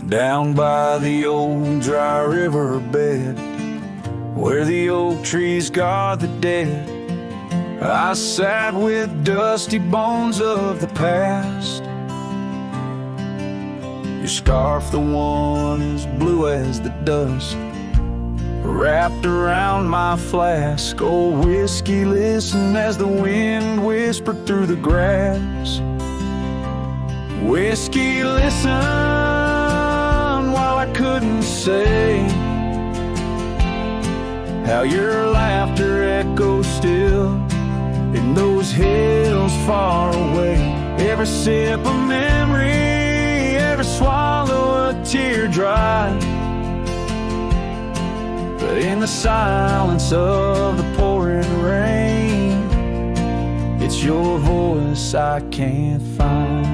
Down by the old dry river bed, where the oak trees guard the dead, I sat with dusty bones of the past. Your scarf, the one as blue as the dust, wrapped around my flask. Oh, whiskey, listen as the wind whispered through the grass. Whiskey, listen while I couldn't say how your laughter echoes still in those hills far away. Every sip of memory, every swallow a tear dry. But in the silence of the pouring rain, it's your voice I can't find.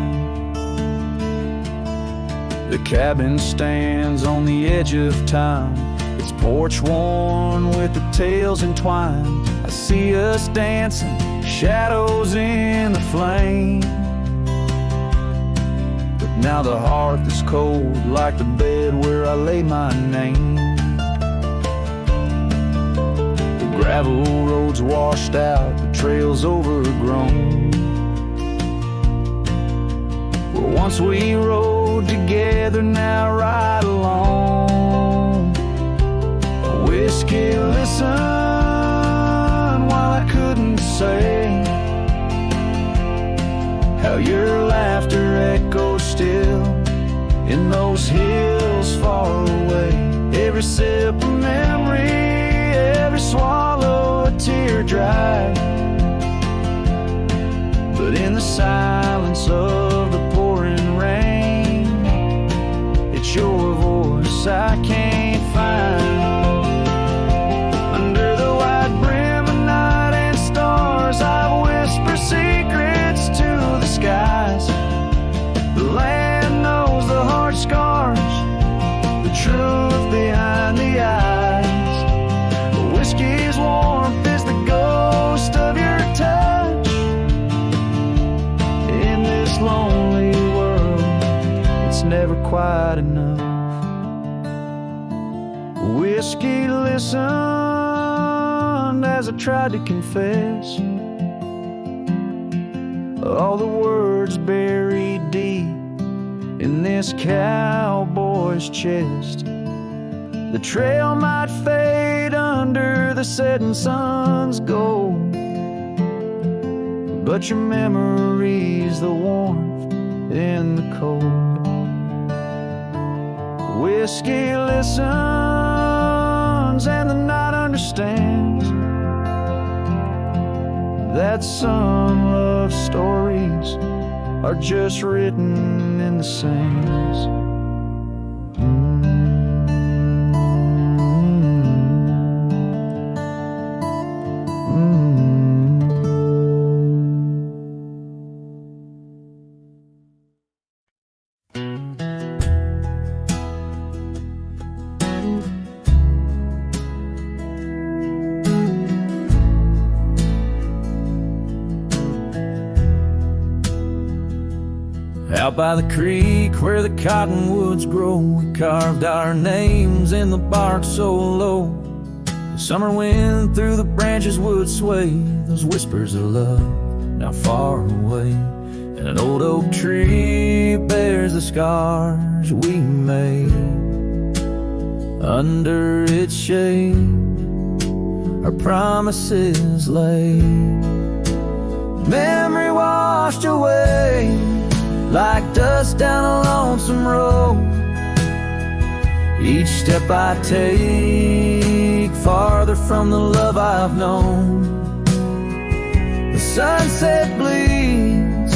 The cabin stands on the edge of time, its porch worn with the tales entwined. I see us dancing, shadows in the flame. But now the hearth is cold like the bed where I lay my name. The gravel roads washed out, the trails overgrown. Well, once we rode together, now ride alone. Whiskey, listen while I couldn't say how your laughter echoes still in those hills far away. Every sip of memory, every swallow a tear dry. But in the silence of the pouring rain, it's your voice I can't find. Under the white brim of night and stars, I whisper secrets to the skies. The land knows the heart scars, the truth behind the eyes. Whiskey's warmth is the ghost of your touch. In this lonely world, it's never quite enough. Whiskey, listen as I tried to confess all the words buried deep in this cowboy's chest. The trail might fade under the setting sun's gold, but your memory's the warmth in the cold. Whiskey listens and the night understands that some love stories are just written in the sands. Out by the creek where the cottonwoods grow, we carved our names in the bark so low. The summer wind through the branches would sway those whispers of love now far away. And an old oak tree bears the scars we made. Under its shade our promises lay. Memory washed away like dust down a lonesome road. Each step I take farther from the love I've known. The sunset bleeds,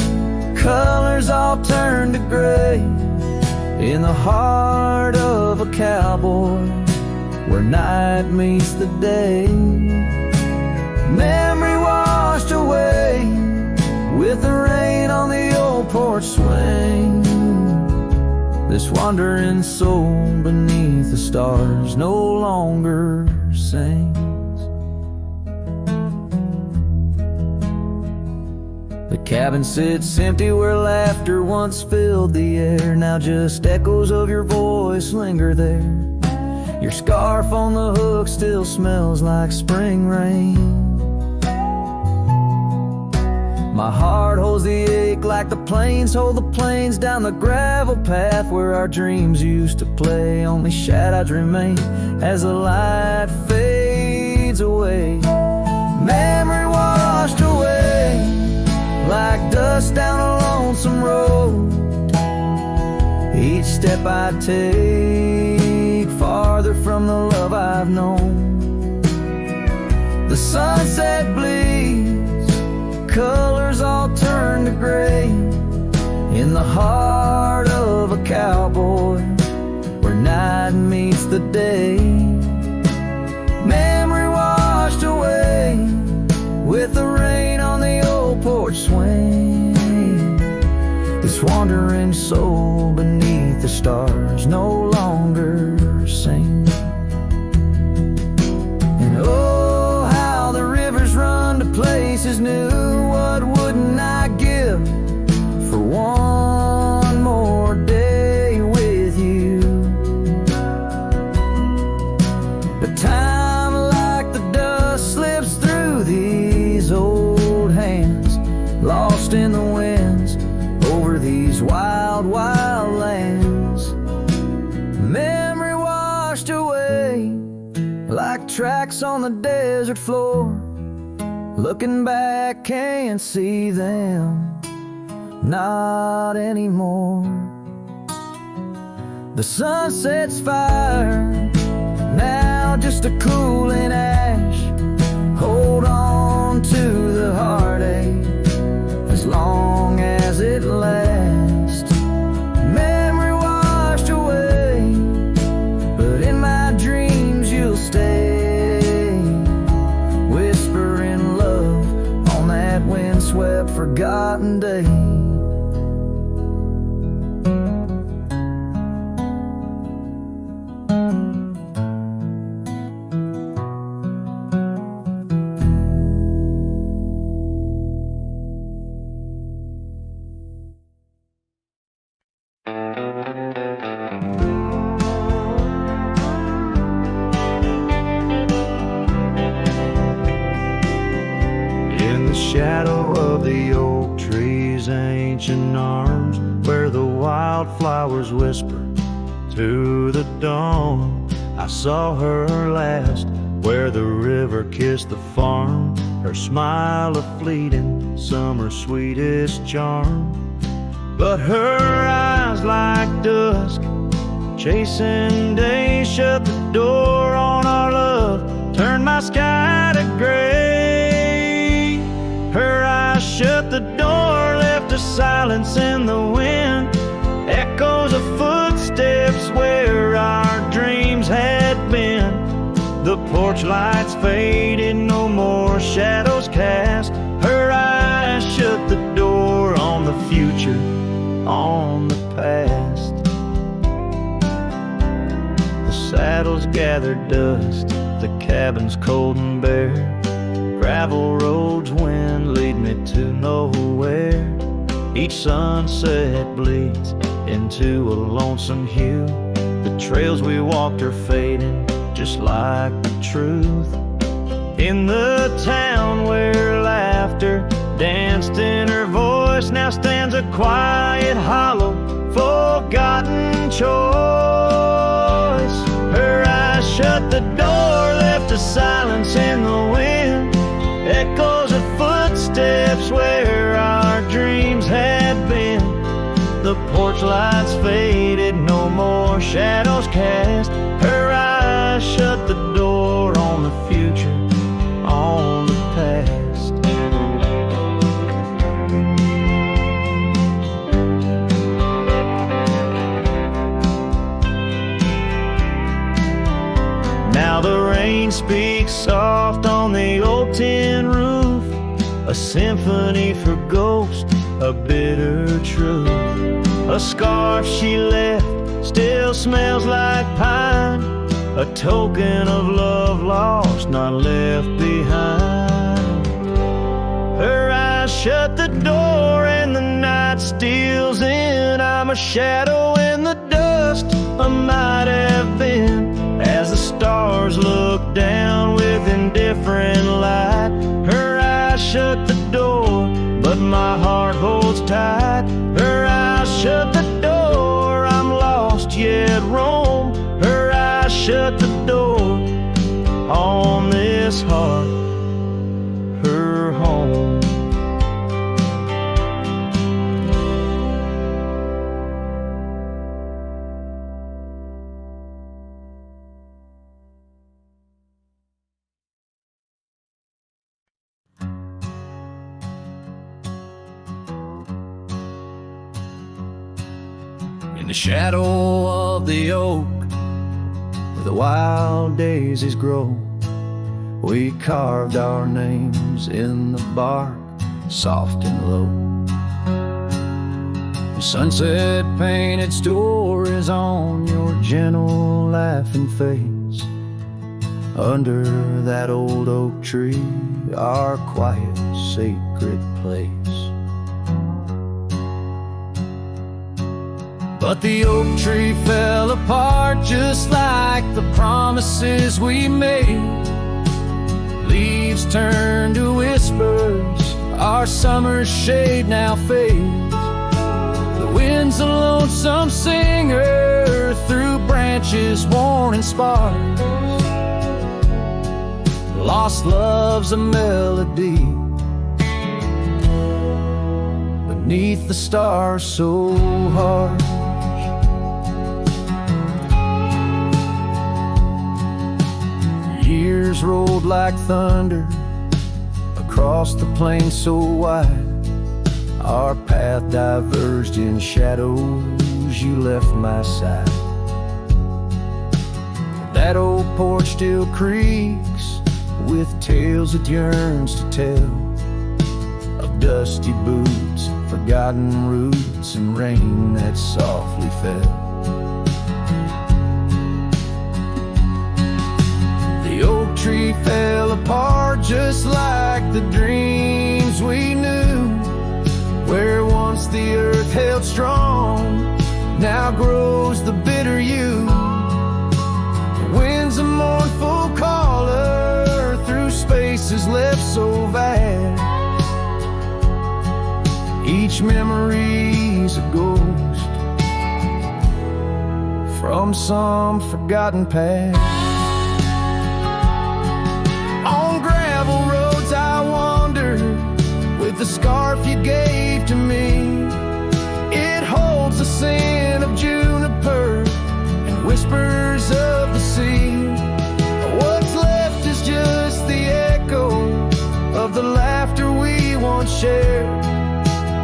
colors all turn to gray in the heart of a cowboy where night meets the day. Memory washed away with the rain on the old porch swing. This wandering soul beneath the stars no longer sings. The cabin sits empty where laughter once filled the air. Now just echoes of your voice linger there. Your scarf on the hook still smells like spring rain. My heart holds the ache like the plains hold the plains down the gravel path where our dreams used to play. Only shadows remain as the light fades away. Memory washed away like dust down a lonesome road. Each step I take farther from the love I've known. The sunset bleeds, colors all turn to gray in the heart of a cowboy where night meets the day. Memory washed away with the rain on the old porch swing. This wandering soul beneath the stars no longer sing. And oh, how the rivers run to places new. What wouldn't I give for one more day with you? But time like the dust slips through these old hands, lost in the winds over these wild, wild lands. Memory washed away like tracks on the desert floor. Looking back, can't see them, not anymore. The sunset's fire, now just a cooling ash. Hold on to the heartache as long as it lasts. Memory washed away, but in my dreams you'll stay. Windswept, forgotten day. Shadow of the oak tree's ancient arms, where the wildflowers whisper to the dawn. I saw her last, where the river kissed the farm, her smile a fleeting summer's sweetest charm. But her eyes like dusk, chasing days, shut the door on our love, turned my sky to gray. Her eyes shut the door, left a silence in the wind, echoes of footsteps where our dreams had been. The porch lights faded, no more shadows cast. Her eyes shut the door on the future, on the past. The saddles gathered dust, the cabin's cold and bare. Gravel roads, wind lead me to nowhere. Each sunset bleeds into a lonesome hue. The trails we walked are fading, just like the truth. In the town where laughter danced in her voice, now stands a quiet, hollow, forgotten choice. Her eyes shut the door, left a silence in the wind, echoes of footsteps where our dreams had been. The porch lights faded, no more shadows cast. Her eyes shut the door on the future, on the past. Now the rain speaks soft on the old tin roof, a symphony for ghosts, a bitter truth. A scarf she left still smells like pine, a token of love lost, not left behind. Her eyes shut the door and the night steals in. I'm a shadow in the dust I might have been, as the stars look down with indifferent light. Her eyes shut the door, but my heart holds tight. Her eyes shut the door, I'm lost yet roam. Her eyes shut the door on this heart, her home. In the shadow of the oak, where the wild daisies grow, we carved our names in the bark, soft and low. The sunset painted stories on your gentle laughing face. Under that old oak tree, our quiet, sacred place. But the oak tree fell apart just like the promises we made. Leaves turned to whispers, our summer's shade now fades. The wind's a lonesome singer through branches worn and sparse. Lost love's a melody beneath the stars so harsh. Years rolled like thunder across the plain so wide. Our path diverged in shadows, you left my side. That old porch still creaks with tales it yearns to tell, of dusty boots, forgotten roots, and rain that softly fell. The oak tree fell apart just like the dreams we knew. Where once the earth held strong, now grows the bitter yew. The wind's a mournful caller through spaces left so vast. Each memory's a ghost from some forgotten past. The scarf you gave to me, it holds the scent of juniper and whispers of the sea. What's left is just the echo of the laughter we once shared.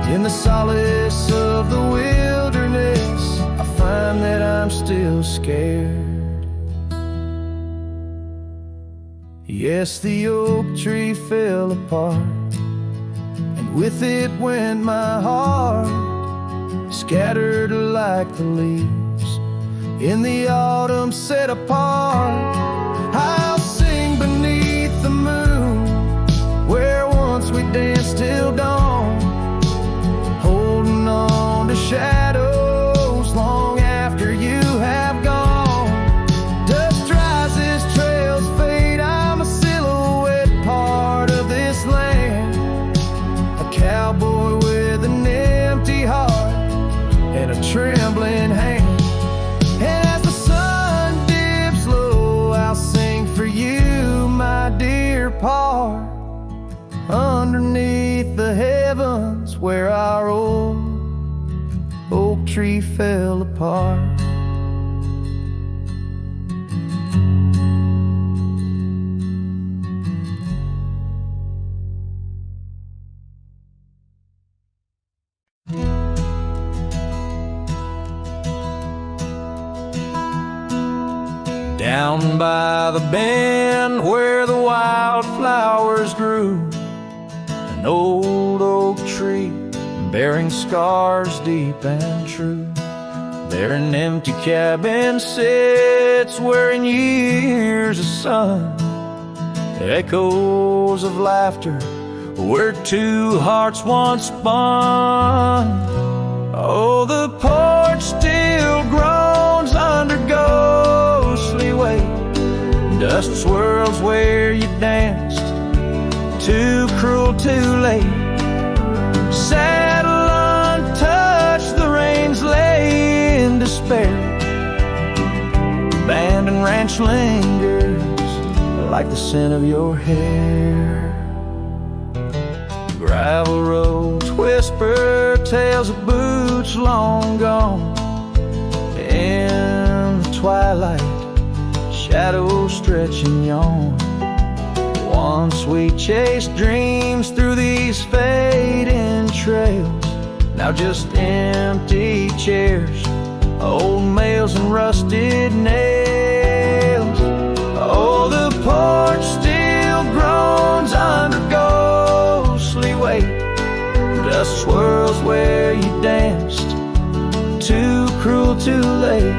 In the solace of the wilderness, I find that I'm still scared. Yes, the oak tree fell apart, with it went my heart, scattered like the leaves in the autumn set apart. I'll sing beneath the moon where once we danced till dawn, holding on to shadows long after you have gone. Dust dries as trails fade, I'm a silhouette part of this land. Cowboy with an empty heart and a trembling hand. And as the sun dips low, I'll sing for you, my dear part, underneath the heavens where our old oak tree fell apart. Down by the bend where the wildflowers grew, an old oak tree bearing scars deep and true. There an empty cabin sits where in years of sun, echoes of laughter where two hearts once spun. Oh, the porch still groans under ghostly weight. Dust swirls where you danced, too cruel, too late. Saddle untouched, the reins lay in despair. Abandoned ranch lingers like the scent of your hair. Gravel roads whisper tales of boots long gone. In the twilight, shadows stretch and yawn. Once we chased dreams through these fading trails. Now just empty chairs, old mails and rusted nails. Oh, the porch still groans under ghostly weight. Dust swirls where you danced, too cruel, too late.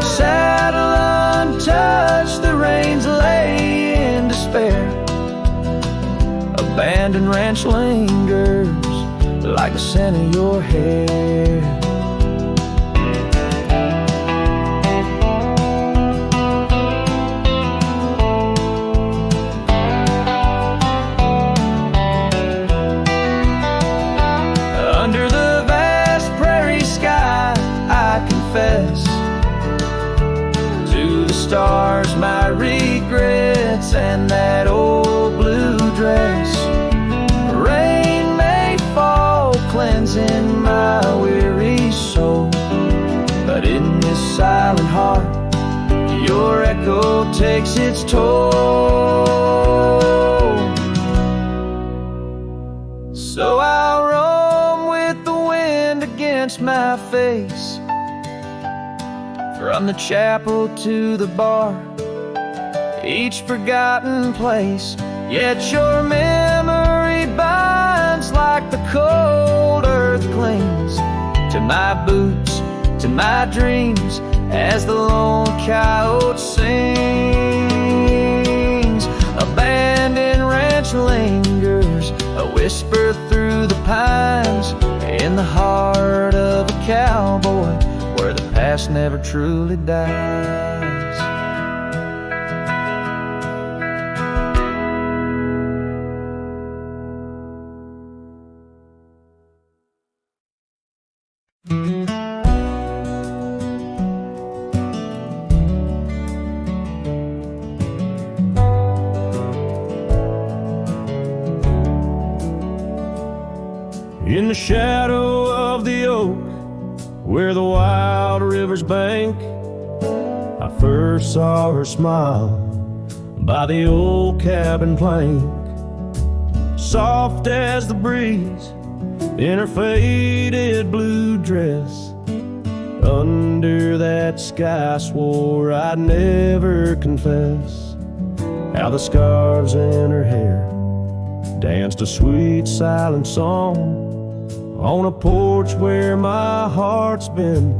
Saddle untouched, the reins lay in despair. Abandoned ranch lingers like the scent of your hair. Under the vast prairie sky, I confess to the stars my regrets and that old blue dress. Rain may fall, cleansing my weary soul, but in this silent heart your echo takes its toll. So I'll roam with the wind against my face, from the chapel to the bar, each forgotten place. Yet your memory binds like the cold earth clings to my boots, to my dreams, as the lone coyote sings. Abandoned ranch lingers, a whisper through the pines, in the heart of a cowboy, where the past never truly dies. In the shadow of the oak, where the wild river's bank, I first saw her smile by the old cabin plank. Soft as the breeze in her faded blue dress, under that sky I swore I'd never confess. How the scarves in her hair danced a sweet silent song on a porch where my heart's been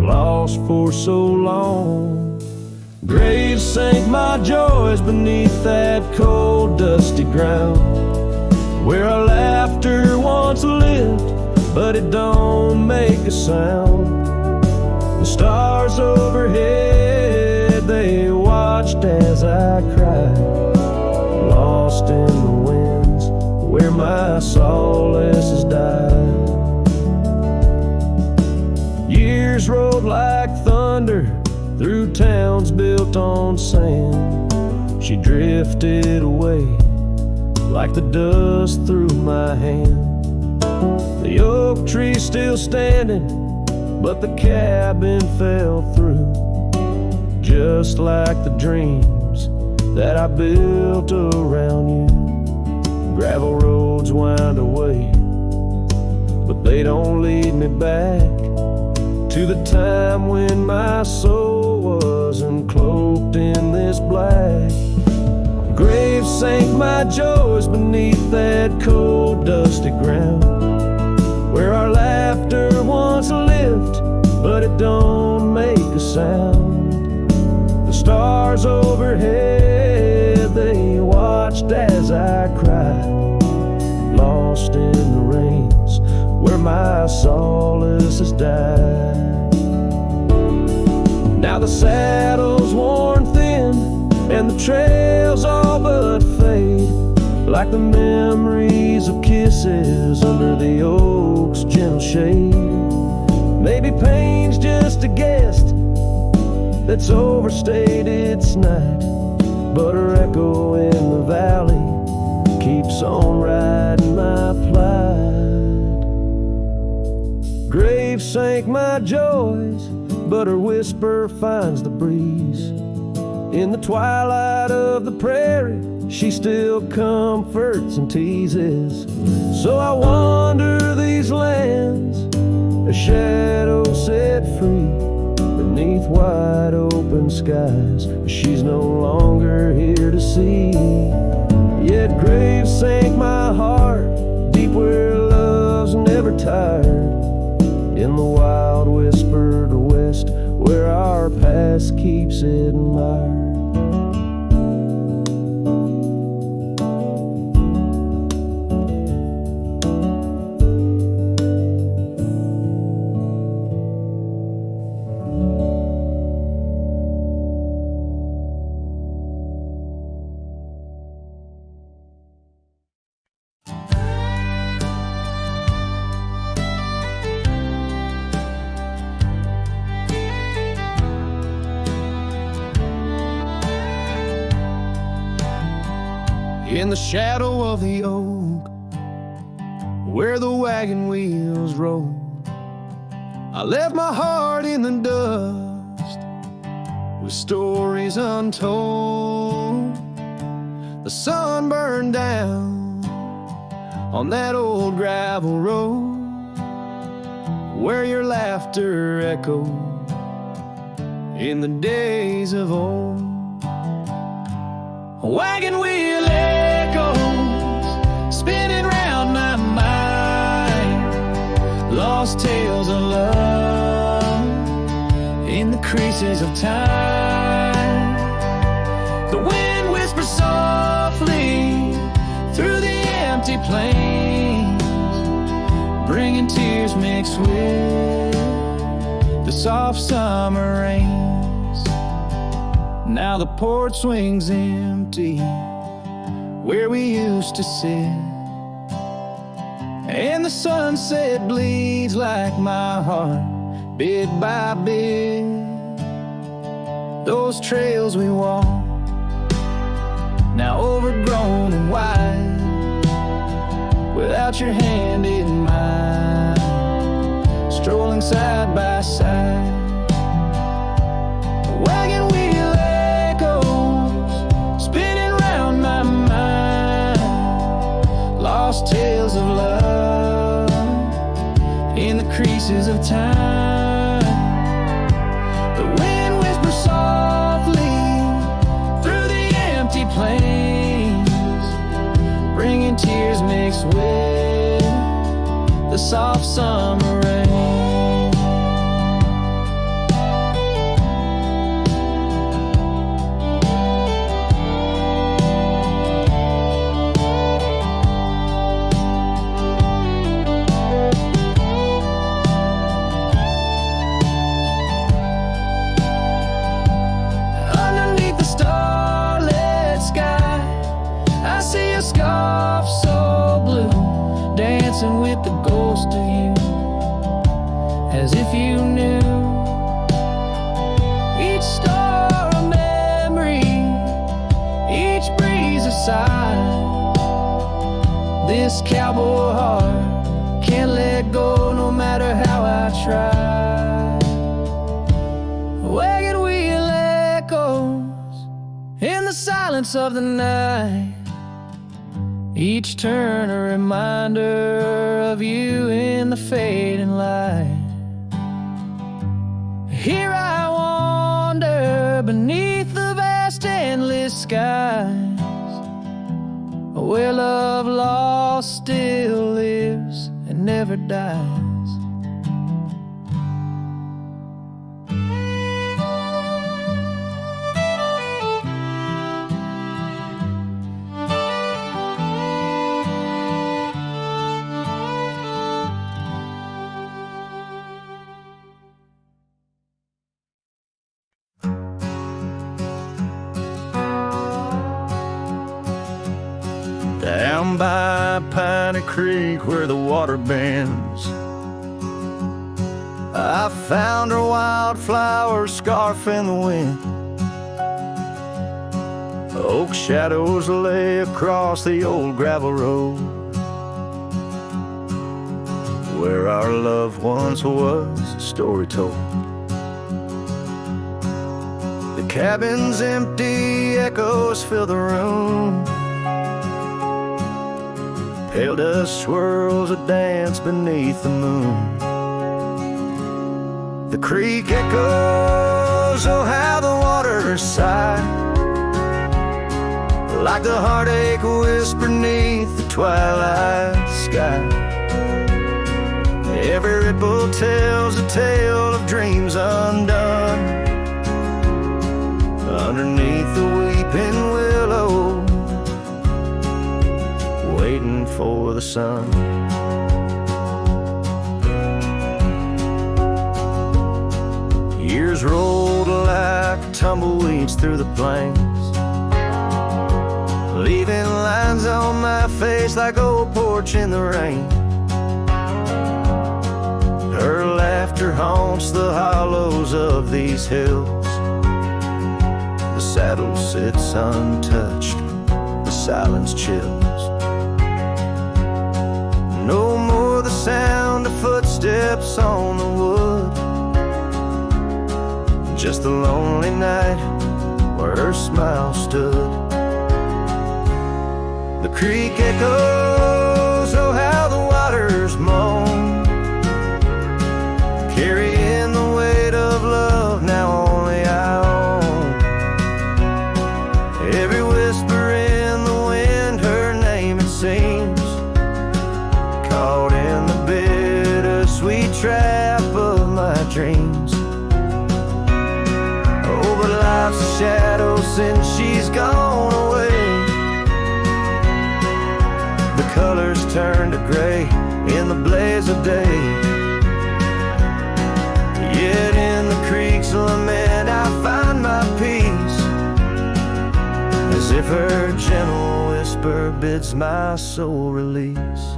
lost for so long. Graves sank my joys beneath that cold dusty ground, where our laughter once lived, but it don't make a sound. The stars overhead, they watched as I cried, lost in the winds where my solace has died. Years rolled like thunder through towns built on sand. She drifted away like the dust through my hand. The oak tree still standing, but the cabin fell through, just like the dreams that I built around you. Gravel roads wind away, but they don't lead me back to the time when my soul wasn't cloaked in this black. Graves sank my joys beneath that cold dusty ground, where our laughter once lived, but it don't make a sound. The stars overhead, they watched as I cried, where my solace has died. Now the saddle's worn thin and the trails all but fade, like the memories of kisses under the oak's gentle shade. Maybe pain's just a guest that's overstayed its night, but her echo in the valley keeps on riding my plight. Grave sank my joys, but her whisper finds the breeze. In the twilight of the prairie, she still comforts and teases. So I wander these lands, a shadow set free beneath wide open skies. She's no longer here to see. Yet graves sank my heart deep where love's never tired, in the wild whispered west where our past keeps it admired. In the shadow of the oak, where the wagon wheels roll, I left my heart in the dust with stories untold. The sun burned down on that old gravel road where your laughter echoed in the days of old. A wagon wheel echoes spinning round my mind, lost tales of love in the creases of time. The wind whispers softly through the empty plains, bringing tears mixed with the soft summer rains. Now the porch swings empty where we used to sit, and the sunset bleeds like my heart, bit by bit. Those trails we walk, now overgrown and wide, without your hand in mine, strolling side by side. A wagon wheel echoes spinning round my mind, lost tales of love in the creases of time. The wind whispers softly through the empty plains, bringing tears mixed with the soft summer rain. Scarf so blue, dancing with the ghost of you, as if you knew each star a memory, each breeze a sigh. This cowboy heart can't let go no matter how I try. Wagon wheel echoes in the silence of the night, each turn a reminder of you in the fading light. Here I wander beneath the vast endless skies, where love lost still lives and never dies. Down by Piney Creek where the water bends, I found her wildflower scarf in the wind. Oak shadows lay across the old gravel road where our love once was, a story told. The cabin's empty, echoes fill the room. Pale dust swirls a dance beneath the moon. The creek echoes, oh how the water sigh, like the heartache whisper beneath the twilight sky. Every ripple tells a tale of dreams undone underneath the weeping willow, waiting for the sun. Years rolled like tumbleweeds through the plains, leaving lines on my face like old porch in the rain. Her laughter haunts the hollows of these hills. The saddle sits untouched, the silence chills. No more the sound of footsteps on the wood, just the lonely night where her smile stood. The creek echoes, oh how the waters moan, carrying the weight of love now only I own. Every whisper in the wind, her name it seems, caught in the bittersweet trap of my dreams. Oh, but life's a shadow since she's gone away. The colors turn to gray in the blaze of day. Yet in the creek's lament I find my peace, as if her gentle whisper bids my soul release.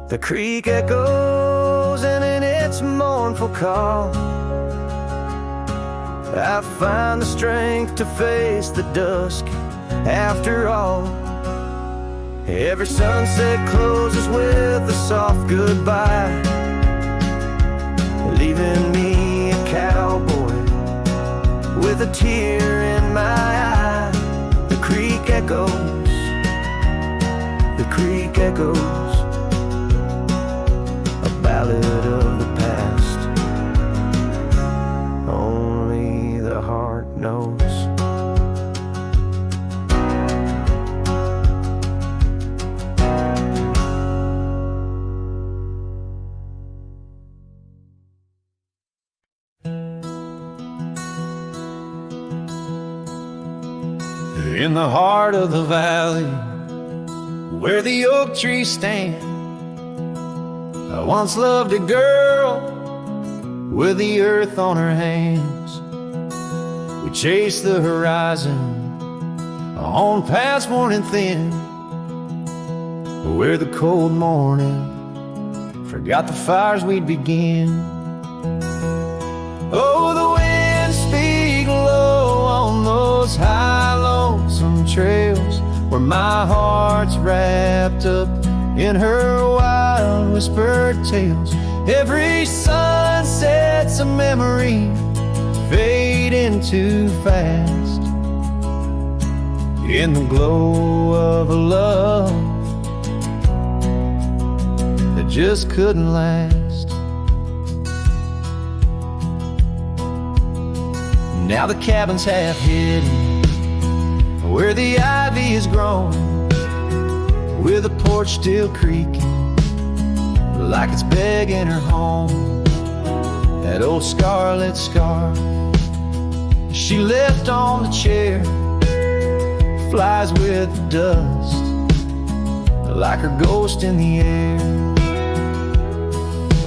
The creek echoes, and in its mournful call I find the strength to face the dusk after all. Every sunset closes with a soft goodbye, leaving me a cowboy with a tear in my eye. The creek echoes, the creek echoes, a ballad of the past only the heart knows. In the heart of the valley where the oak trees stand, I once loved a girl with the earth on her hands. We chased the horizon on paths worn and thin, where the cold morning forgot the fires we'd begin. Oh, the winds speak low on those high lonesome trails, where my heart's wrapped up in her wild whispered tales. Every sunset's a memory fading too fast, in the glow of a love that just couldn't last. Now the cabin's half hidden where the ivy has grown, with the porch still creaking like it's begging her home. That old scarlet scarf she left on the chair flies with the dust like her ghost in the air.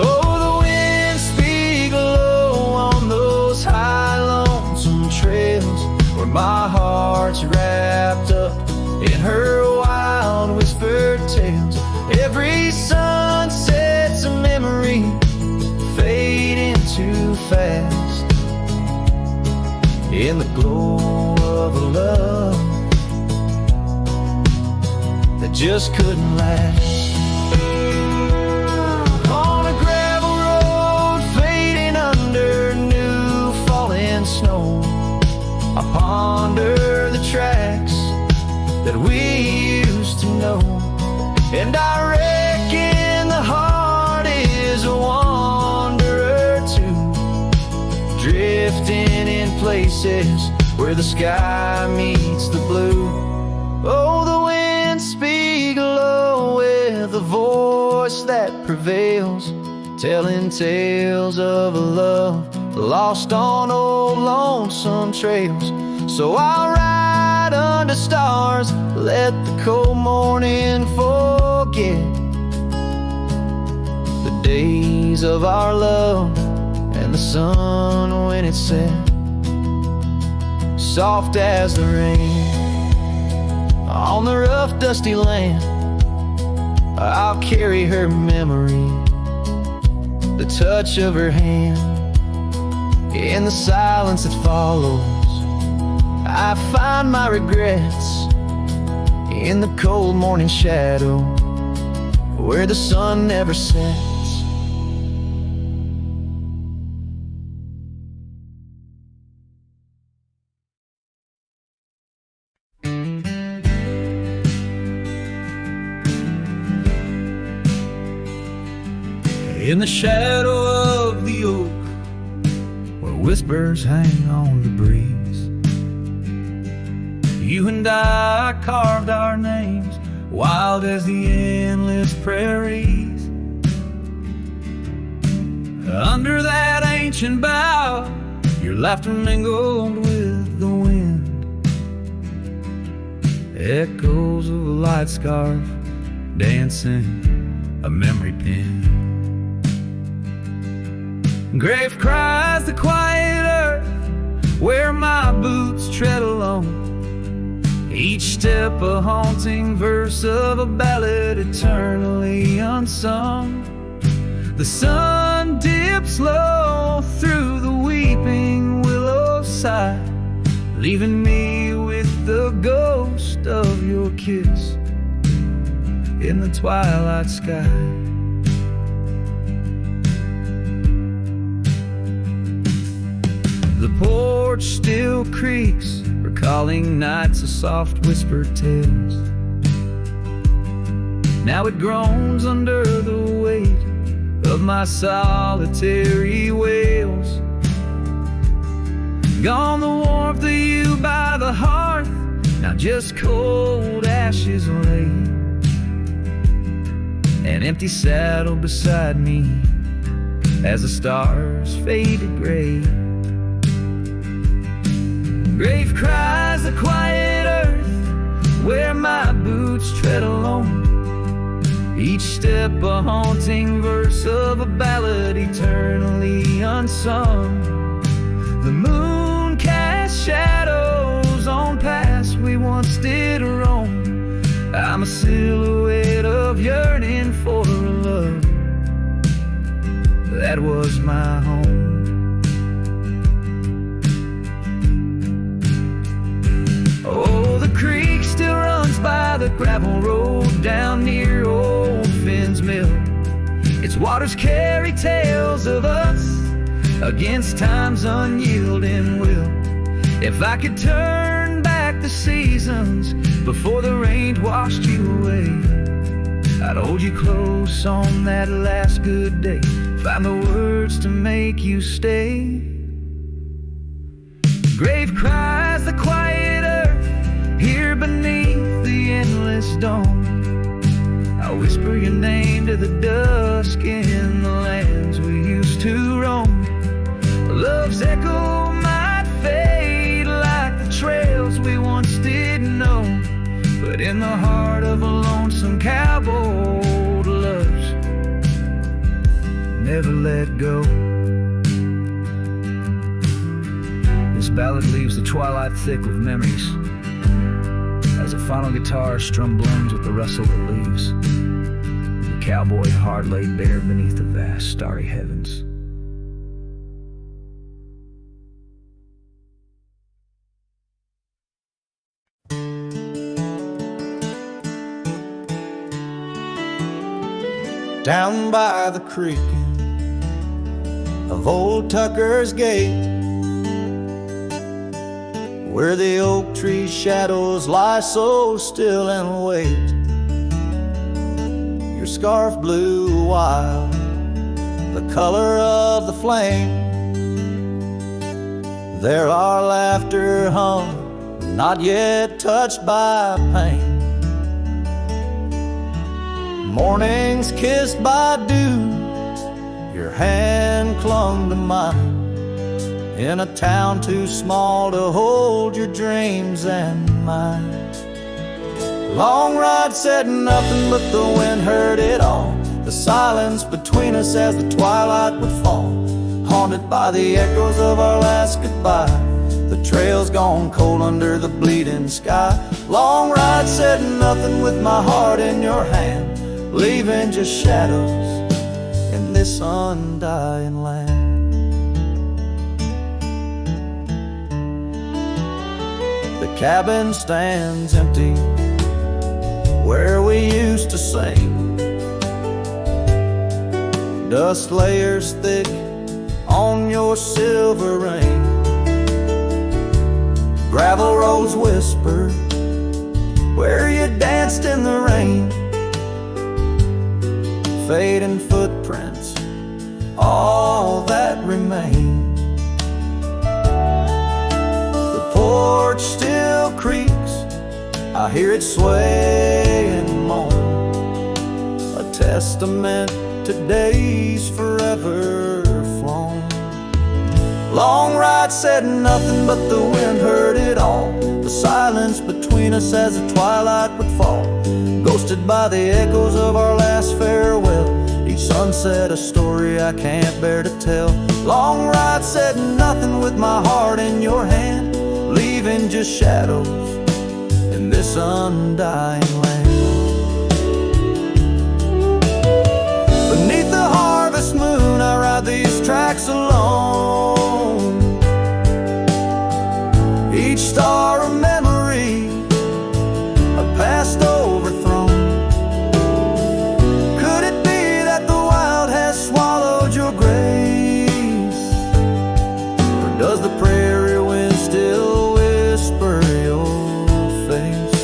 Oh, the winds speak low on those high lonesome trails, where my heart's wrapped up in her wild sound whispered tales. Every sunset's a memory fading too fast in the glow of a love that just couldn't last. On a gravel road fading under new falling snow, I ponder the tracks that we used to know. And I reckon the heart is a wanderer too, drifting in places where the sky meets the blue. Oh, the wind speaks low with a voice that prevails, telling tales of a love lost on old lonesome trails. So I'll ride under stars, let the cold morning forget the days of our love and the sun when it set, soft as the rain on the rough dusty land. I'll carry her memory, the touch of her hand. In the silence that follows, I find my regrets in the cold morning shadow where the sun never sets. In the shadow of the oak, where whispers hang on the breeze, you and I carved our names, wild as the endless prairies. Under that ancient bough, your laughter mingled with the wind, echoes of a light scarf dancing a memory pin. Grave cries the quiet earth where my boots tread alone, each step a haunting verse of a ballad eternally unsung. The sun dips low through the weeping willow side, leaving me with the ghost of your kiss in the twilight sky. The porch still creaks, recalling nights of soft whispered tales. Now it groans under the weight of my solitary wails. Gone the warmth of you by the hearth, now just cold ashes lay. An empty saddle beside me as the stars fade to gray. Grave cries the quiet earth where my boots tread alone, each step a haunting verse of a ballad eternally unsung. The moon casts shadows on paths we once did roam. I'm a silhouette of yearning for a love that was my home. Oh, the creek still runs by the gravel road down near old Finn's Mill. Its waters carry tales of us against time's unyielding will. If I could turn back the seasons before the rain washed you away, I'd hold you close on that last good day, find the words to make you stay. Grave cries the quiet earth here beneath the endless dawn. I whisper your name to the dusk in the lands we used to roam. Love's echo might fade like the trails we once did know, but in the heart of a lonesome cowboy, old loves never let go. This ballad leaves the twilight thick with memories As a final guitar strum blends with the rustle of the leaves, the cowboy heart laid bare beneath the vast starry heavens. Down by the creek of Old Tucker's Gate, where the oak tree shadows lie so still and wait, your scarf blew wild, the color of the flame. There our laughter hung, not yet touched by pain. Mornings kissed by dew, your hand clung to mine, in a town too small to hold your dreams and mine. Long ride said nothing, but the wind heard it all, the silence between us as the twilight would fall, haunted by the echoes of our last goodbye, the trail's gone cold under the bleeding sky. Long ride said nothing with my heart in your hand, leaving just shadows in this undying land. The cabin stands empty where we used to sing, dust layers thick on your silver ring, gravel roads whisper where you danced in the rain, fading footprints, all that remain. The porch still creaks, I hear it sway and moan, a testament to days forever flown. Long ride said nothing, but the wind heard it all, the silence between us as the twilight would fall, ghosted by the echoes of our last farewell, each sunset a story I can't bear to tell. Long ride said nothing with my heart in your hand, leaving just shadows in this undying land. Beneath the harvest moon I ride these tracks alone, each star a memory, a past overthrown. Could it be that the wild has swallowed your grace, or does the prairie wind still whisper your face?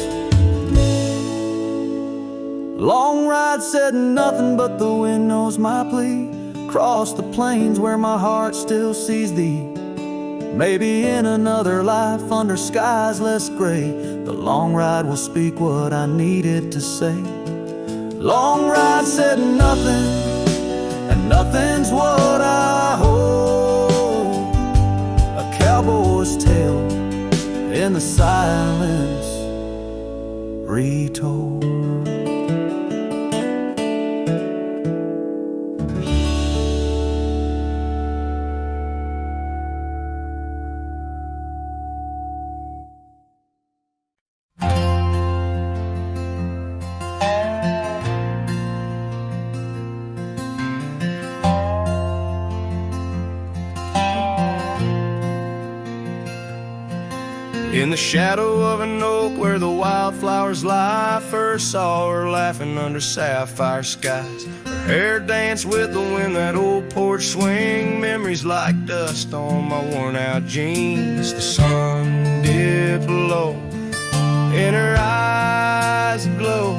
Long ride said nothing, but the wind knows my plea, across the plains where my heart still sees thee. Maybe in another life under skies less gray, the long ride will speak what I needed to say. Long ride said nothing, and nothing's what I hold, a cowboy's tale in the silence retold. In the shadow of an oak where the wildflowers lie, first saw her laughing under sapphire skies. Her hair danced with the wind, that old porch swing, memories like dust on my worn out jeans. The sun dipped low, in her eyes aglow,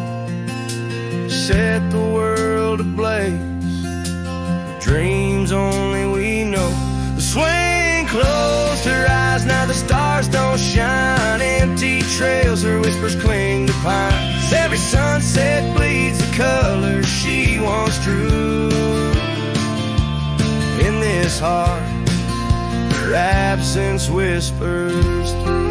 set the world ablaze with dreams only we know. The swing closed her eyes, now the stars don't shine, empty trails, her whispers cling to pines. Every sunset bleeds the color she once drew. In this heart, her absence whispers through.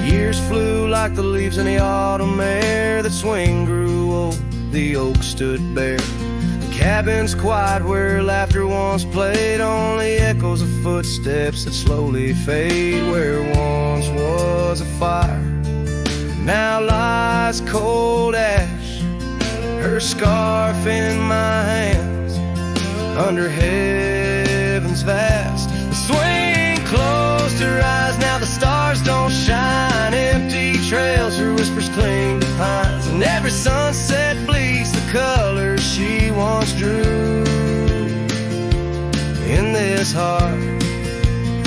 Years flew like the leaves in the autumn air, that swing grew old, the oak stood bare. Cabins quiet where laughter once played, only echoes of footsteps that slowly fade. Where once was a fire, now lies cold ash. Her scarf in my hands, under heaven's vast. The swing closed her eyes, now the stars don't shine. Empty trails, her whispers cling to pines, and every sunset bleeds the colors she once drew. In this heart,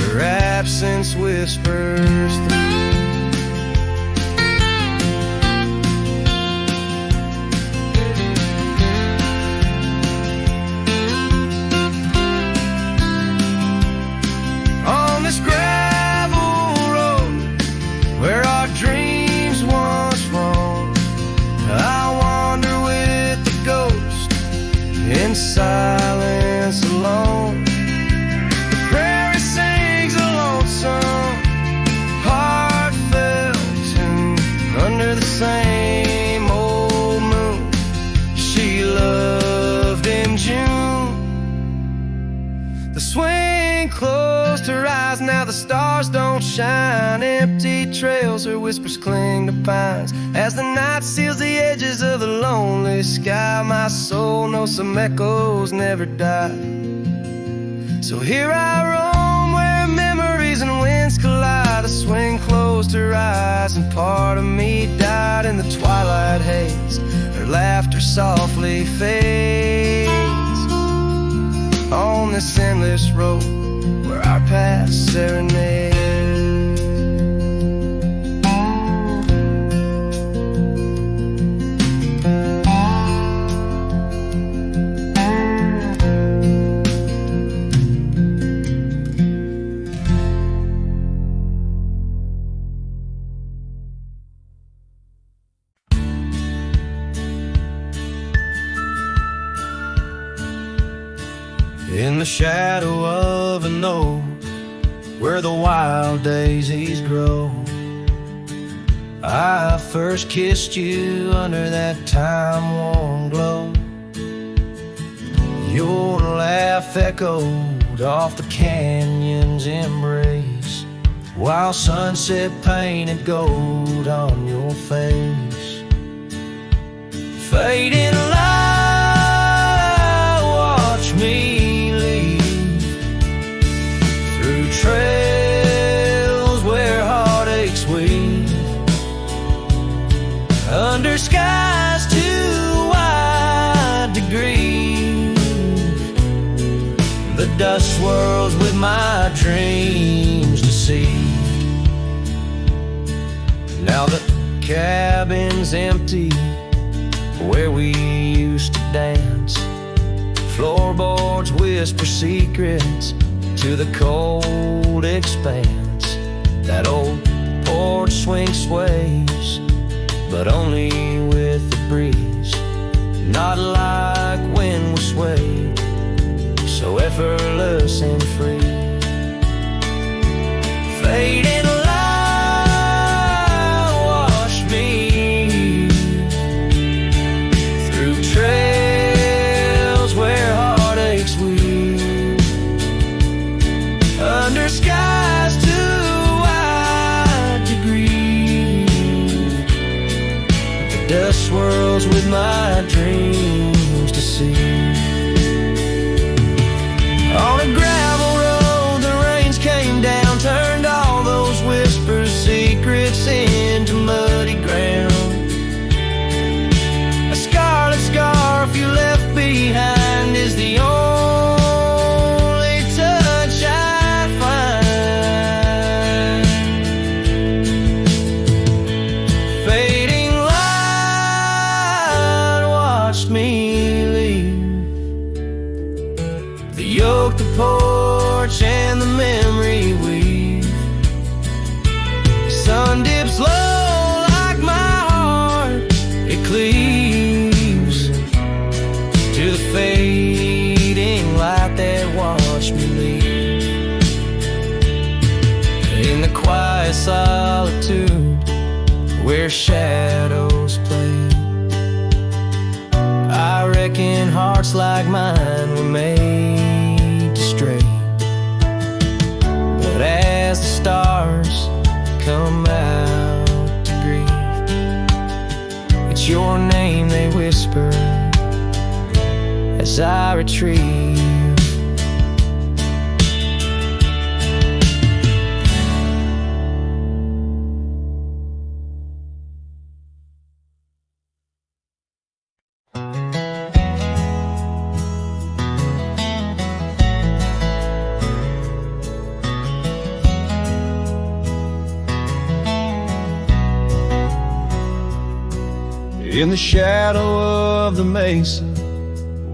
her absence whispers through. On this gravel road where our dreams once roamed, I wander with the ghost in silence alone. The prairie sings a lonesome, heartfelt tune under the same old moon she loved in June. The swing closed her eyes, now the stars don't shine. Empty trails, her whispers cling to pines. As the night seals the edges of the lonely sky, my soul knows some echoes never die. So here I roam where memories and winds collide. A swing closed her eyes and part of me died in the twilight haze. Her laughter softly fades on this endless road where our past serenade. In the shadow of an oak where the wild daisies grow, I first kissed you under that time-worn glow. Your laugh echoed off the canyon's embrace, while sunset painted gold on your face. Fading light, watch me trails where heartaches weave, under skies too wide to grieve. The dust swirls with my dreams deceived. Now the cabin's empty where we used to dance. Floorboards whisper secrets to the cold expanse. That old porch swing sways, but only with the breeze, not like when we swayed, so effortless and free. Fading light, wash me through trails where heartaches weave, under skies too wide to grieve. The dust swirls with my dreams to see. On a gravel road, the rains came down, turned all those whispers, secrets into muddy ground. A scarlet scarf you left behind is the only touch I find. Fading light, watch me leave. The yoke, the porch, and the memory weave. Sun dips low like my heart, it cleaves to the fading light that watched me leave. In the quiet solitude where shadows play, I wrecking hearts like mine were made to stray. But as the stars come out to grieve, it's your name they whisper as I retrieve. In the shadow of the mesa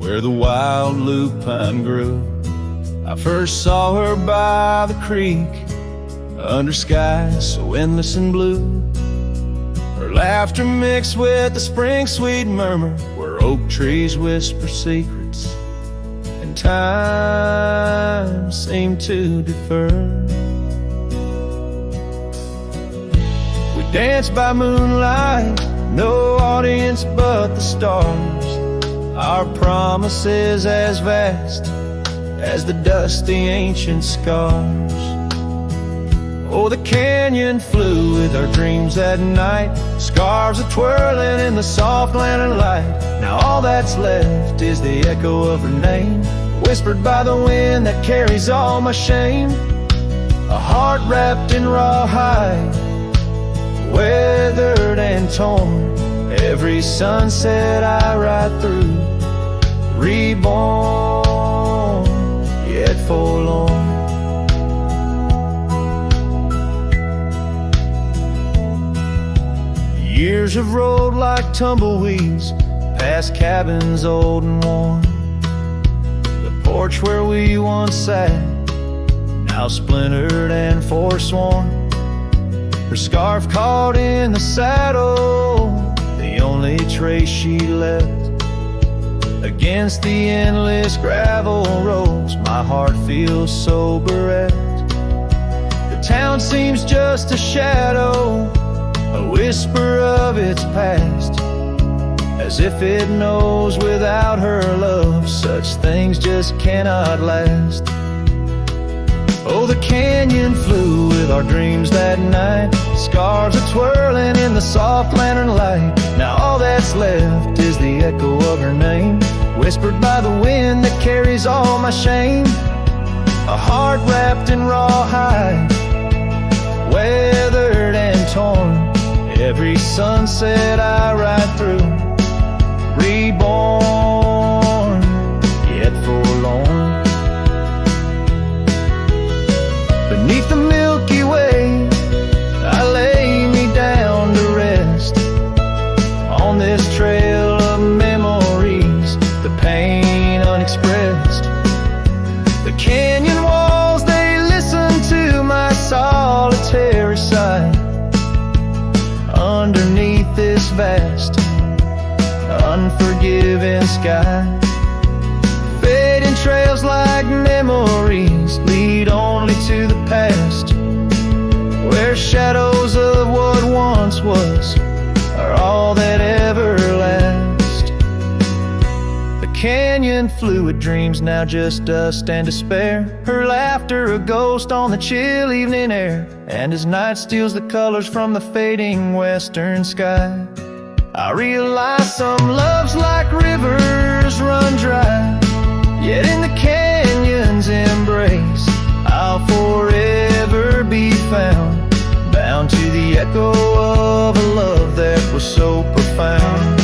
where the wild lupine grew, I first saw her by the creek under skies so endless and blue. Her laughter mixed with the spring sweet murmur where oak trees whisper secrets and time seemed to defer. We danced by moonlight, no audience but the stars, our promises as vast as the dusty ancient scars. Oh, the canyon flew with our dreams that night, scarves are twirling in the soft lantern light. Now all that's left is the echo of her name, whispered by the wind that carries all my shame. A heart wrapped in rawhide, weathered and torn, every sunset I ride through, reborn, yet forlorn. Years have rolled like tumbleweeds past cabins old and worn. The porch where we once sat, now splintered and forsworn. Her scarf caught in the saddle, the only trace she left. Against the endless gravel roads, my heart feels so bereft. The town seems just a shadow, a whisper of its past, as if it knows without her love such things just cannot last. Oh, the canyon flew with our dreams that night, scarves are twirling in the soft lantern light. Now all that's left is the echo of her name, whispered by the wind that carries all my shame. A heart wrapped in rawhide, weathered and torn, every sunset I ride through, reborn, yet forlorn. Beneath the Milky Way, I lay me down to rest on this trail of memories, the pain unexpressed. The canyon walls, they listen to my solitary sigh. Underneath this vast, unforgiving sky, fading trails like memories lead only to the past, where shadows of what once was are all that ever last. The canyon flew with dreams, now just dust and despair, her laughter a ghost on the chill evening air. And as night steals the colors from the fading western sky, I realize some loves like rivers run dry, yet in the canyon's embrace I'll forever be found, bound to the echo of a love that was so profound.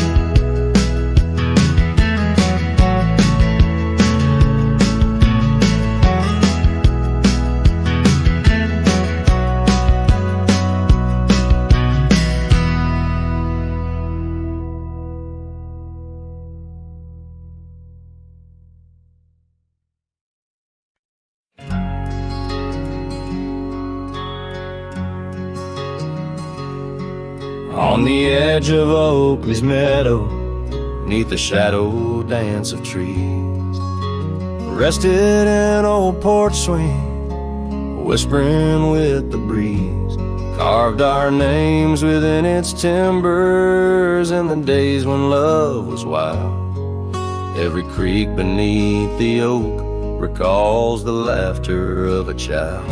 On the edge of Oakley's meadow, neath the shadow dance of trees, rested an old porch swing, whispering with the breeze, carved our names within its timbers in the days when love was wild. Every creak beneath the oak recalls the laughter of a child.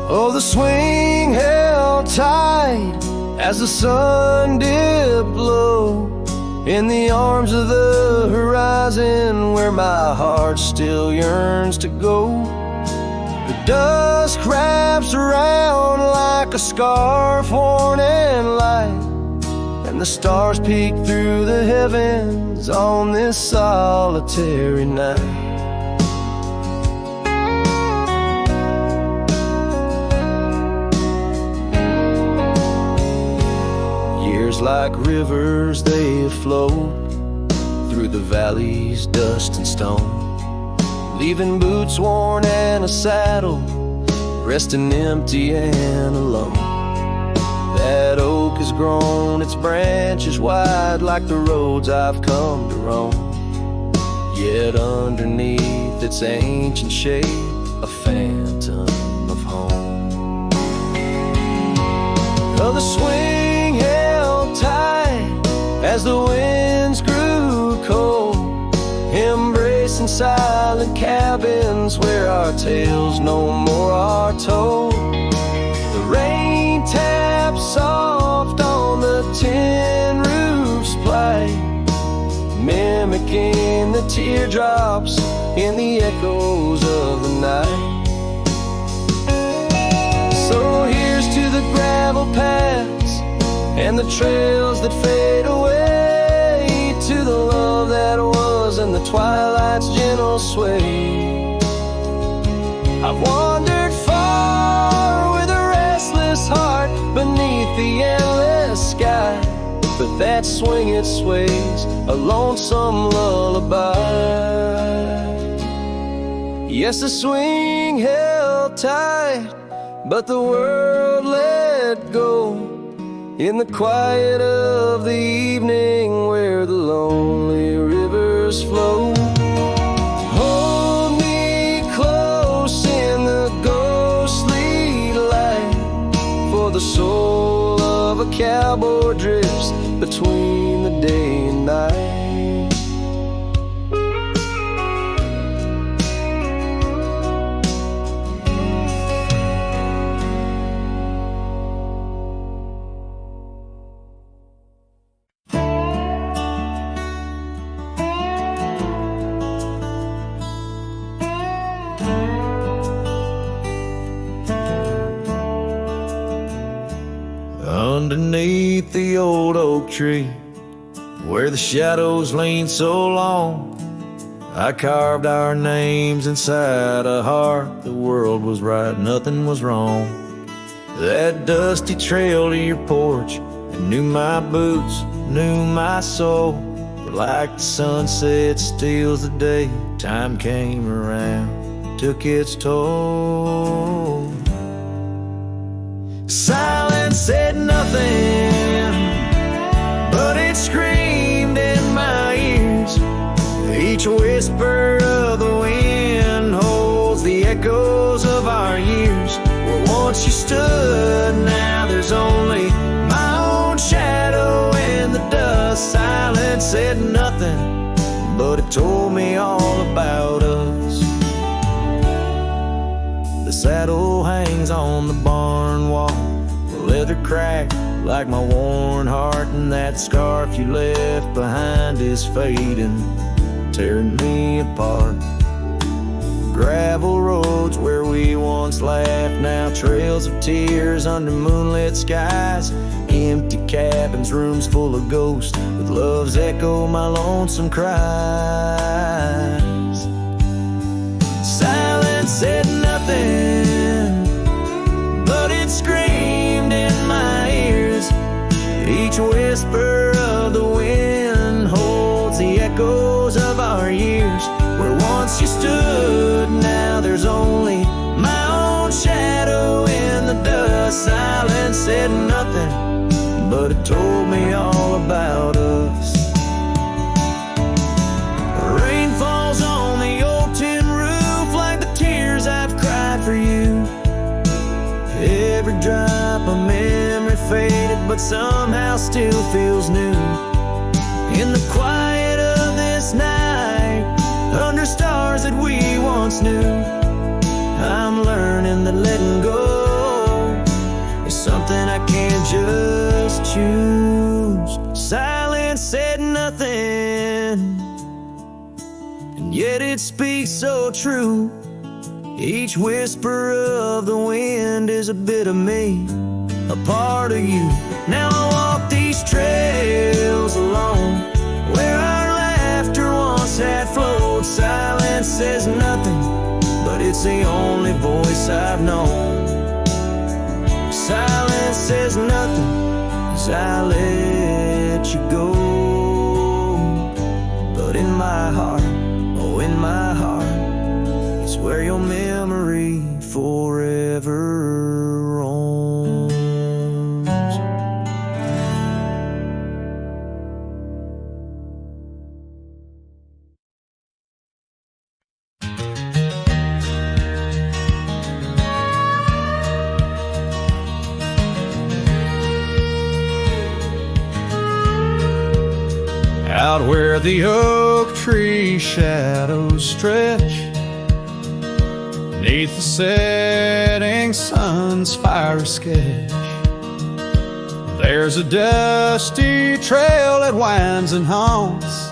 Oh, the swing held tight as the sun dipped low in the arms of the horizon where my heart still yearns to go. The dusk wraps around like a scarf worn in light, and the stars peek through the heavens on this solitary night. Years like rivers, they flow through the valleys, dust and stone, leaving boots worn and a saddle, resting empty and alone. That oak has grown its branches wide like the roads I've come to roam, yet underneath its ancient shade, a phantom of home. Oh, the swing held tight as the winds grew cold, embracing silent cabins where our tales no more are told. The rain taps soft on the tin roof's plight, mimicking the teardrops in the echoes of the night. So here's to the gravel paths and the trails that fade away, to the love that was and the twilight's gentle sway. I've wandered far with a restless heart beneath the endless sky, but that swing it sways, a lonesome lullaby. Yes, the swing held tight, but the world let go in the quiet of the evening where the lonely rivers flow. Hold me close in the ghostly light, for the soul of a cowboy drifts between the day and night. Underneath the old oak tree, where the shadows lean so long, I carved our names inside a heart. The world was right, nothing was wrong. That dusty trail to your porch, and knew my boots, knew my soul. But like the sunset steals the day, time came around, took its toll. Silence said nothing, but it screamed in my ears. Each whisper of the wind holds the echoes of our years. Where once you stood, now there's only my own shadow in the dust. Silence said nothing, but it told me all about us. The saddle hangs on the barn wall, the leather cracked like my worn heart, and that scarf you left behind is fading, tearing me apart. Gravel roads where we once laughed, now trails of tears under moonlit skies. Empty cabins, rooms full of ghosts, with love's echo, my lonesome cries. Silence said nothing, but it screamed in my ears. Each whisper of the wind holds the echoes of our years. Where once you stood, now there's only my own shadow in the dust. Silence said nothing, but it told me all about us. Rain falls on the old tin roof like the tears I've cried for you. Every drop of memory faded, but somehow still feels new. In the quiet of this night, under stars that we once knew, I'm learning that letting go is something I can't just choose. Silence said nothing, and yet it speaks so true. Each whisper of the wind is a bit of me, a part of you. Now I walk these trails alone, where our laughter once had flowed. Silence says nothing, but it's the only voice I've known. Silence says nothing as I let you go. But in my heart, oh in my heart, it's where your memory forever roams. Out where the oak tree shadows stretch, beneath the setting sun's fire sketch, there's a dusty trail that winds and haunts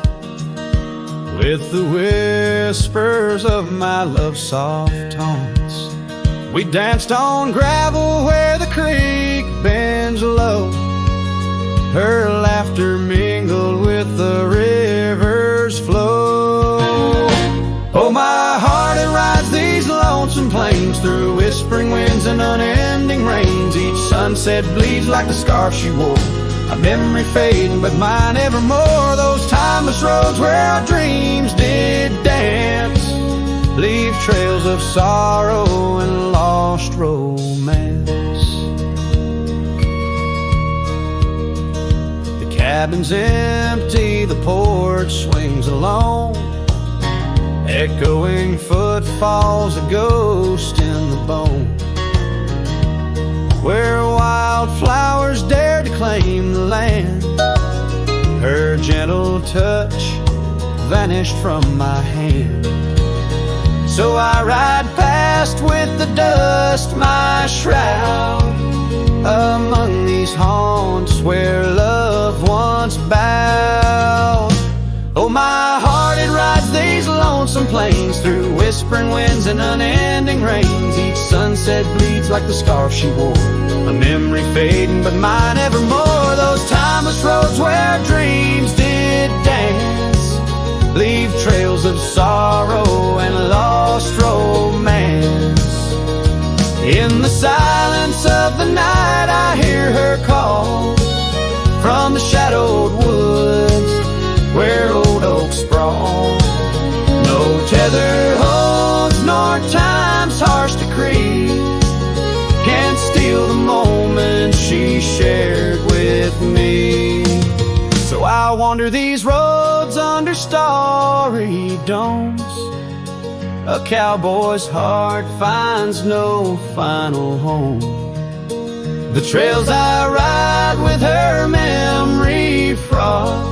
with the whispers of my love's soft taunts. We danced on gravel where the creek bends low, her laughter mingled with the river's flow. Oh, my heart, it rides these lonesome plains through whispering winds and unending rains. Each sunset bleeds like the scarf she wore, a memory fading, but mine evermore. Those timeless roads where our dreams did dance leave trails of sorrow and lost romance. Cabin's empty, the porch swings alone, echoing footfalls, a ghost in the bone. Where wildflowers dared to claim the land, her gentle touch vanished from my hand. So I ride past with the dust, my shroud, among these haunts where love once bowed. Oh, my heart, it rides these lonesome plains through whispering winds and unending rains. Each sunset bleeds like the scarf she wore, a memory fading, but mine evermore. Those timeless roads where dreams did dance leave trails of sorrow and lost romance. In the silence of the night, I hear her call from the shadowed woods where old oaks sprawl. No tether holds nor time's harsh decree can steal the moment she shared with me. So I wander these roads under starry domes, a cowboy's heart finds no final home. The trails I ride with her memory fraught,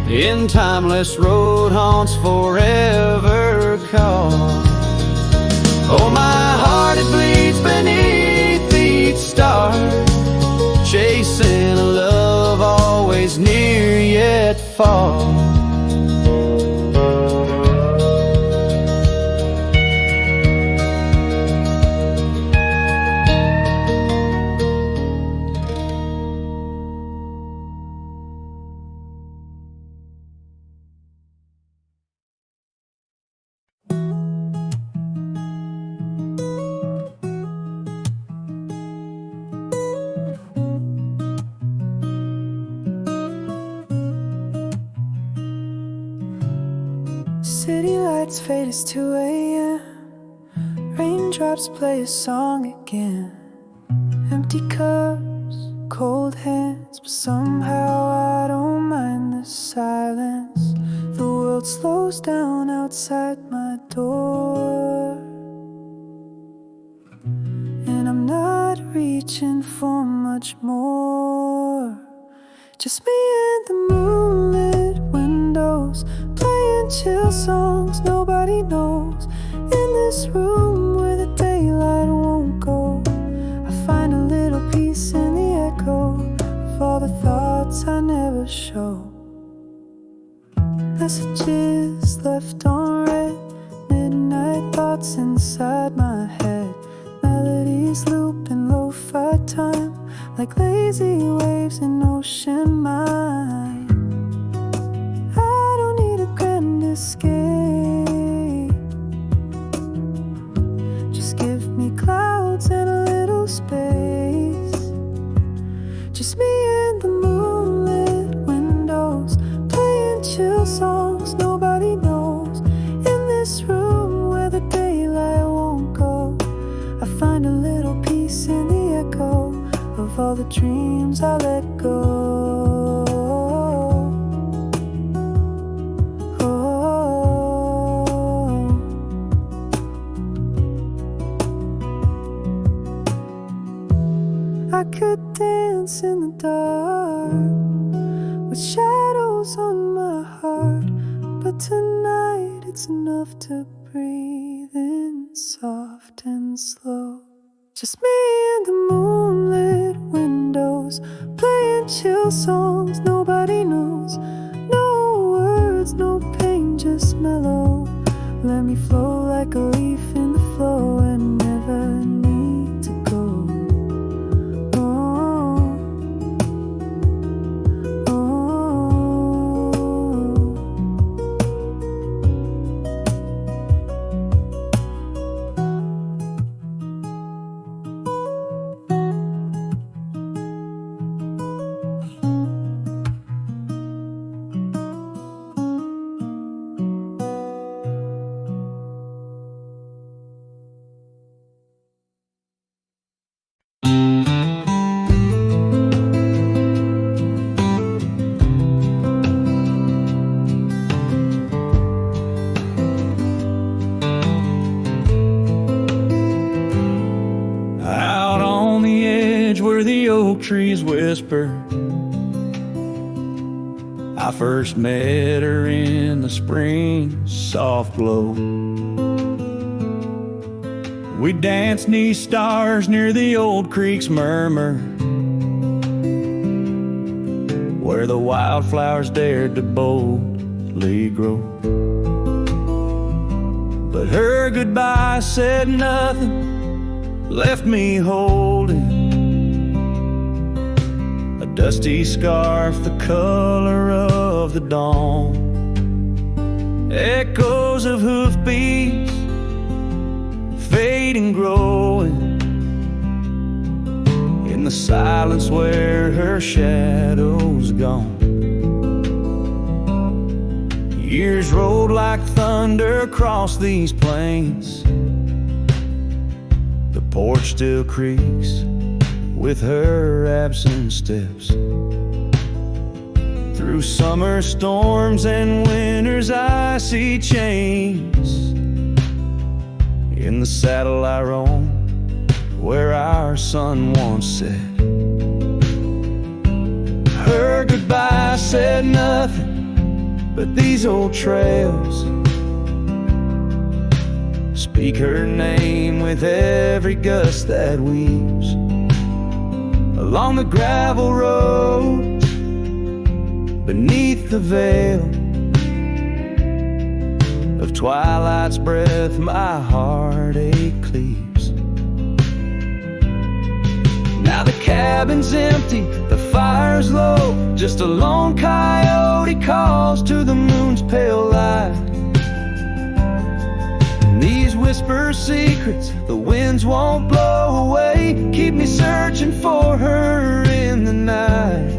in timeless road haunts forever caught. Oh, my heart, it bleeds beneath each star, chasing a love always near yet far. City lights fade as 2 a.m. Raindrops play a song again. Empty cups, cold hands, but somehow I don't mind the silence. The world slows down outside my door, and I'm not reaching for much more. Just me and the moonlit windows, playing chill songs nobody knows. In this room where the daylight won't go, I find a little peace in the echo of all the thoughts I never show. Messages left on red, midnight thoughts inside my head. Melodies loop in lo-fi time, like lazy waves in ocean mind. I don't need a grand escape, just give me clouds and a little space. Just me and the moonlit windows, playing chill songs nobody knows. In this room where the daylight won't go, I find a little peace in the echo of all the dreams I let go. I could dance in the dark with shadows on my heart, but tonight it's enough to breathe in soft and slow. Just me and the moonlit windows, playing chill songs nobody knows. No words, no pain, just mellow. Let me flow like a leaf in the flow and never need to go. Where the oak trees whisper, I first met her in the spring soft glow. We danced 'neath stars near the old creek's murmur, where the wildflowers dared to boldly grow. But her goodbye said nothing, left me holding a dusty scarf the color of the dawn. Echoes of hoofbeats, fading, growing in the silence where her shadow's gone. Years rolled like thunder across these plains. The porch still creaks with her absent steps. Through summer storms and winter's icy chains, in the saddle I roam where our sun once set. Her goodbye said nothing, but these old trails speak her name with every gust that weaves along the gravel road beneath the veil of twilight's breath. My heartache cleaves. Now the cabin's empty, the fire's low, just a lone coyote calls to the moon's pale light. And these whisper secrets the winds won't blow away, keep me searching for her in the night.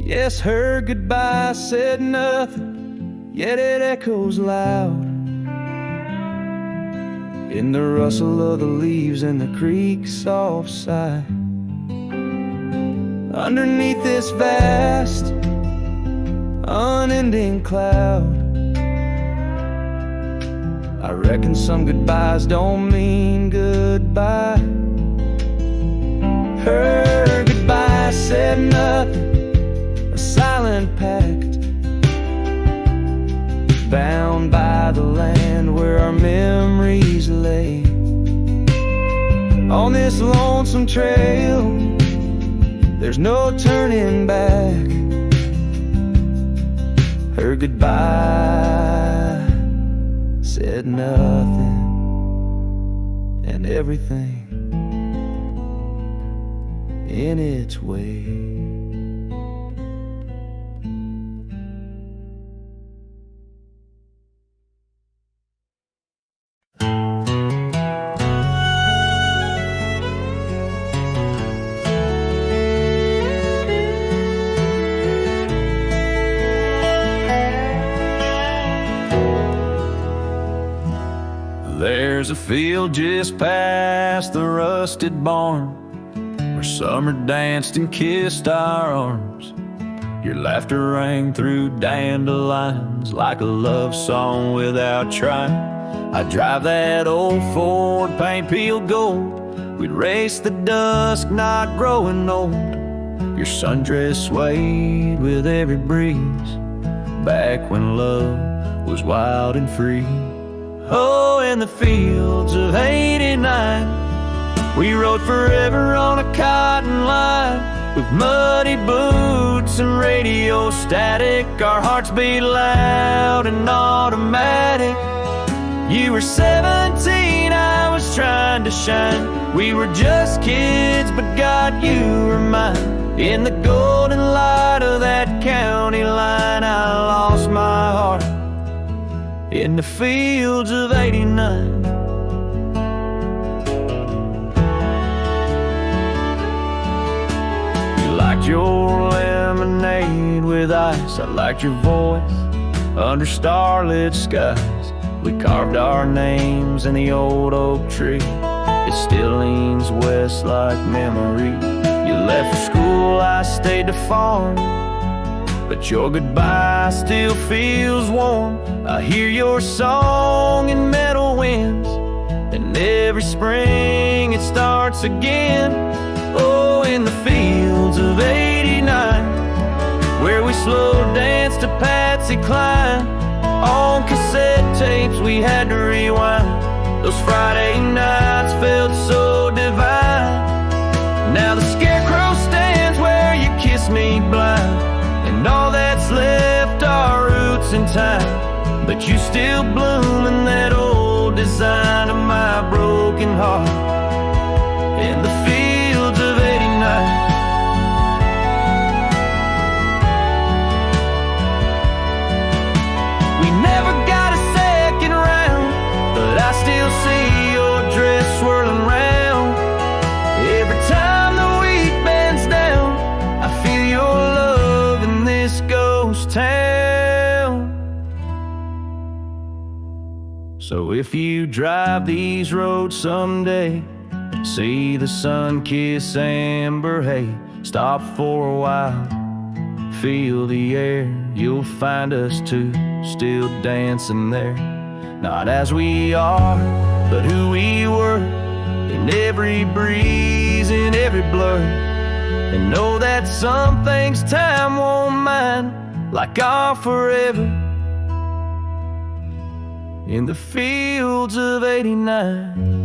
Yes, her goodbye said nothing, yet it echoes loud in the rustle of the leaves and the creek's soft sigh. Underneath this vast, unending cloud, I reckon some goodbyes don't mean goodbye. Her goodbye said nothing, a silent pact, bound by the land where our memories lay. On this lonesome trail, there's no turning back. Her goodbye said nothing, and everything in its way. There's a field just past the rusted barn where summer danced and kissed our arms. Your laughter rang through dandelions like a love song without trying. I'd drive that old Ford, paint peeled gold. We'd race the dusk, not growing old. Your sundress swayed with every breeze, back when love was wild and free. Oh, in the fields of '89, we rode forever on a cotton line, with muddy boots and radio static. Our hearts beat loud and automatic. You were 17, I was trying to shine. We were just kids, but God, you were mine. In the golden light of that county line, I lost my heart in the fields of '89. You liked your lemonade with ice, I liked your voice under starlit skies. We carved our names in the old oak tree, it still leans west like memory. You left for school, I stayed to farm, but your goodbye still feels warm. I hear your song in meadow winds, and every spring it starts again. Oh, in the fields of '89, where we slow danced to Patsy Cline. On cassette tapes we had to rewind. Those Friday nights felt so divine. Now the scarecrow stands where you kissed me blind, and all that's left are roots in time. But you still bloom in that old design of my broken heart in the fields of '89. We never got a second round, but I still see your dress swirling round. Every time the wheat bends down, I feel your love in this ghost town. So if you drive these roads someday, see the sun kiss amber hay, stop for a while, feel the air. You'll find us two still dancing there, not as we are, but who we were, in every breeze, in every blur. And know that some things time won't mind, like our forever in the fields of '89.